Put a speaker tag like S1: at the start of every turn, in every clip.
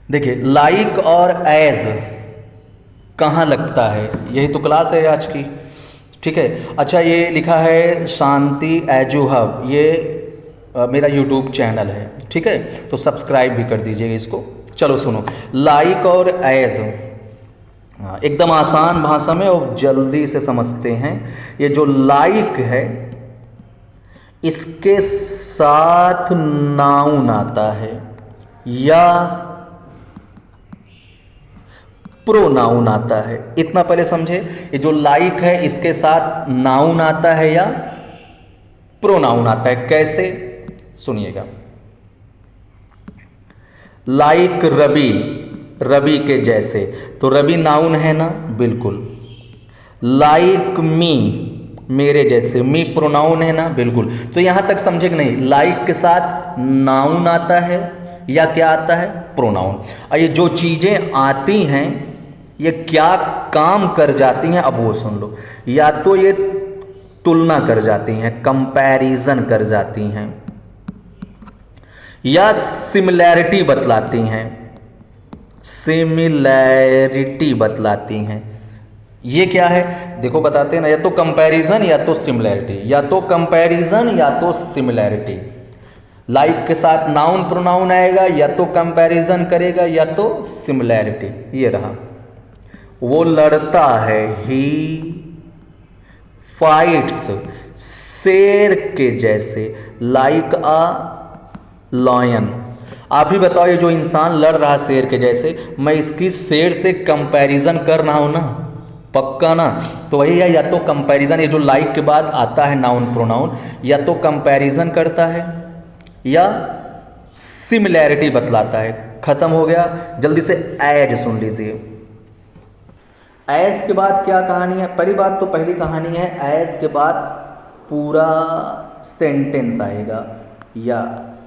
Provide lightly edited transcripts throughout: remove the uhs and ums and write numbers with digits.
S1: देखिए, लाइक और एज कहाँ लगता है, यही तो क्लास है आज की। ठीक है, अच्छा ये लिखा है शांति एजुहब, ये मेरा यूट्यूब चैनल है। ठीक है, तो सब्सक्राइब भी कर दीजिएगा इसको। चलो सुनो, लाइक और एज एकदम आसान भाषा में और जल्दी से समझते हैं। ये जो लाइक है इसके साथ नाउन आता है या प्रोनाउन आता है। इतना पहले समझे, ये जो लाइक है इसके साथ नाउन आता है या प्रोनाउन आता है। कैसे, सुनिएगा। लाइक रवि, रवि के जैसे, तो रवि नाउन है ना, बिल्कुल। लाइक मी, मेरे जैसे, मी प्रोनाउन है ना, बिल्कुल। तो यहां तक समझे कि नहीं, लाइक के साथ नाउन आता है या क्या आता है, प्रोनाउन। और ये जो चीजें आती हैं ये क्या काम कर जाती हैं, अब वो सुन लो। या तो ये तुलना कर जाती हैं, कंपैरिजन कर जाती हैं, या सिमिलैरिटी बतलाती हैं, सिमिलैरिटी बतलाती हैं। ये क्या है, देखो बताते हैं ना, या तो कंपैरिजन या तो सिमिलैरिटी, या तो कंपैरिजन या तो सिमिलैरिटी। लाइक के साथ नाउन प्रोनाउन आएगा, या तो कंपैरिजन करेगा या तो सिमिलैरिटी। ये रहा, वो लड़ता है, ही फाइट्स, शेर के जैसे, लाइक अ लॉयन। आप ही बताओ, ये जो इंसान लड़ रहा है शेर के जैसे, मैं इसकी शेर से कंपैरिजन कर रहा हूं ना, पक्का ना। तो वही है, या तो कंपैरिजन, ये जो लाइक के बाद आता है नाउन प्रोनाउन, या तो कंपैरिजन करता है या सिमिलैरिटी बतलाता है। खत्म हो गया। जल्दी से एज सुन लीजिए। एज के बाद क्या कहानी है, पहली बात तो पहली कहानी है, एज के बाद पूरा सेंटेंस आएगा, या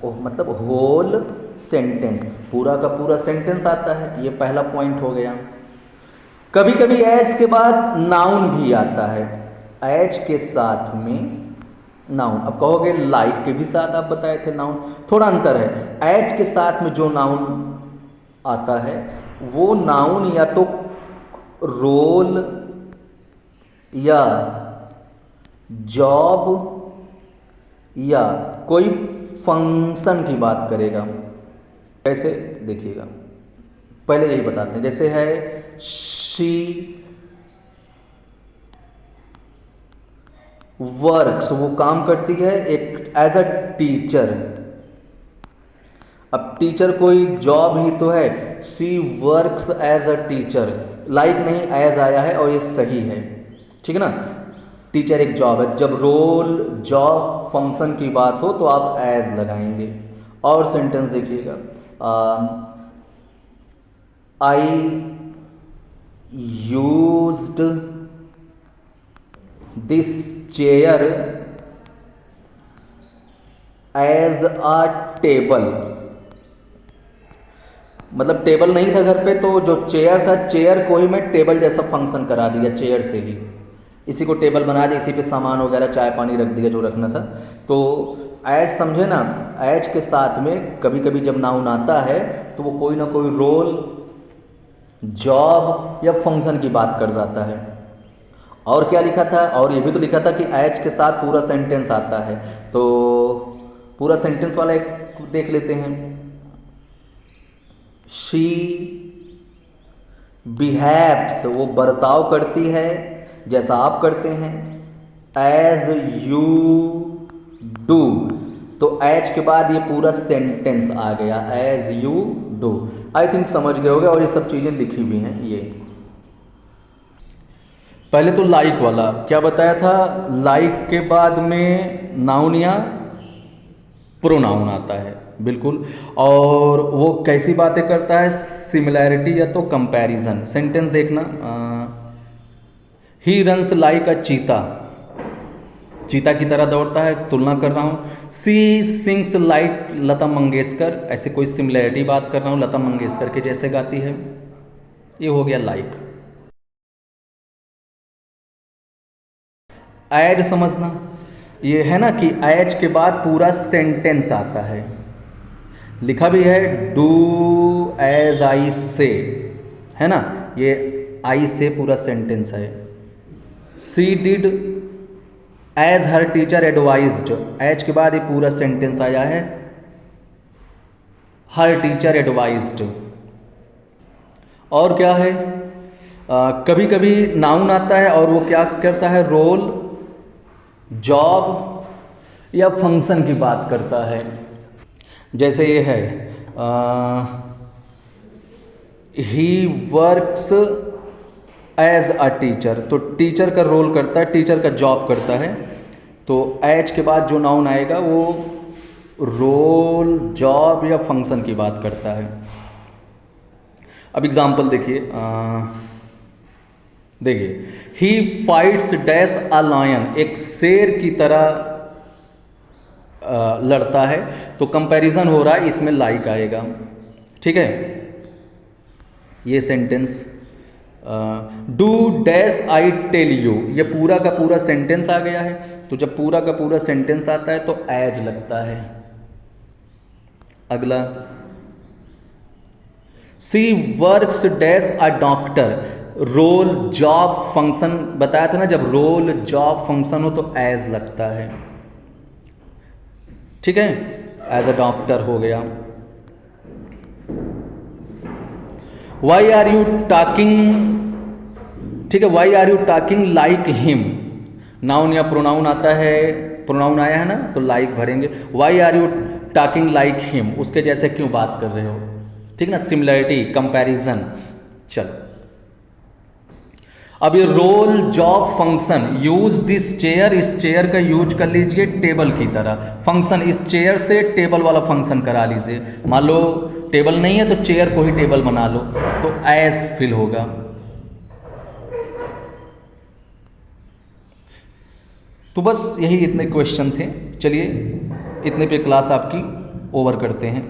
S1: मतलब होल सेंटेंस, पूरा का पूरा सेंटेंस आता है। ये पहला पॉइंट हो गया। कभी कभी एज के बाद नाउन भी आता है, एज के साथ में नाउन। अब कहोगे लाइक के भी साथ आप बताए थे नाउन, थोड़ा अंतर है। एज के साथ में जो नाउन आता है वो नाउन या तो रोल या जॉब या कोई फंक्शन की बात करेगा। कैसे, देखिएगा, पहले यही बताते हैं। जैसे है शी वर्क्स, वो काम करती है एक एज अ टीचर। अब टीचर कोई जॉब ही तो है, she works as a teacher, like नहीं एज आया है और ये सही है। ठीक है ना, टीचर एक जॉब है। जब रोल जॉब फंक्शन की बात हो तो आप एज लगाएंगे। और सेंटेंस देखिएगा, I used this chair as a table. मतलब टेबल नहीं था घर पे, तो जो चेयर था, चेयर को ही मैं टेबल जैसा फंक्शन करा दिया, चेयर से ही इसी को टेबल बना दिया, इसी पे सामान वगैरह चाय पानी रख दिया जो रखना था। तो एज समझे ना, एज के साथ में कभी कभी जब नाउन आता है तो वो कोई ना कोई रोल, जॉब या फंक्शन की बात कर जाता है। और क्या लिखा था, और ये भी तो लिखा था कि एज के साथ पूरा सेंटेंस आता है। तो पूरा सेंटेंस वाला एक देख लेते हैं। शी बिहेव्स, वो बर्ताव करती है जैसा आप करते हैं, एज यू डू। तो एज के बाद ये पूरा सेंटेंस आ गया, as you do. I think समझ गए होगे, और ये सब चीजें लिखी हुई हैं। ये पहले तो लाइक वाला क्या बताया था, लाइक के बाद में नाउन या प्रोनाउन आता है, बिल्कुल। और वो कैसी बातें करता है, सिमिलैरिटी या तो कंपैरिजन। सेंटेंस देखना, ही रन्स लाइक अ चीता, चीता की तरह दौड़ता है, तुलना कर रहा हूँ। सी सिंग्स लाइक लता मंगेशकर, ऐसे कोई सिमिलैरिटी बात कर रहा हूँ, लता मंगेशकर के जैसे गाती है। ये हो गया लाइक। ऐड समझना, ये है ना कि एज के बाद पूरा सेंटेंस आता है। लिखा भी है डू एज आई से, है ना, ये आई से पूरा सेंटेंस है। She did as her teacher advised, as के बाद ये पूरा सेंटेंस आया है, हर टीचर एडवाइज्ड। और क्या है, कभी कभी नाउन आता है और वो क्या करता है, रोल, जॉब या फंक्शन की बात करता है। जैसे ये है, he works as a teacher, तो टीचर का रोल करता है, टीचर का जॉब करता है। तो एज के बाद जो नाउन आएगा वो रोल, जॉब या फंक्शन की बात करता है। अब एग्जाम्पल देखिए, he fights dash a lion, एक शेर की तरह लड़ता है, तो कंपैरिजन हो रहा है, इसमें लाइक आएगा। ठीक है, ये sentence, do dash I tell you, ये पूरा का पूरा सेंटेंस आ गया है। तो जब पूरा का पूरा सेंटेंस आता है तो एज लगता है। अगला, she works dash a doctor, role, job, function बताया था ना, जब रोल, जॉब, फंक्शन हो तो एज लगता है। ठीक है, एज अ डॉक्टर हो गया। वाई आर यू टॉकिंग, ठीक है, why are you talking like him, noun या प्रोनाउन आता है, प्रोनाउन आया है ना, तो लाइक भरेंगे। Why are you talking like him, उसके जैसे क्यों बात कर रहे हो, ठीक ना, सिमिलरिटी, कंपैरिजन। चलो, अब ये role, job, function, use this chair, इस चेयर का यूज कर लीजिए टेबल की तरह। फंक्शन, इस चेयर से टेबल वाला फंक्शन करा लीजिए। मान लो टेबल नहीं है तो चेयर को ही टेबल बना लो, तो एज फिल होगा। तो बस यही इतने क्वेश्चन थे। चलिए, इतने पे क्लास आपकी ओवर करते हैं।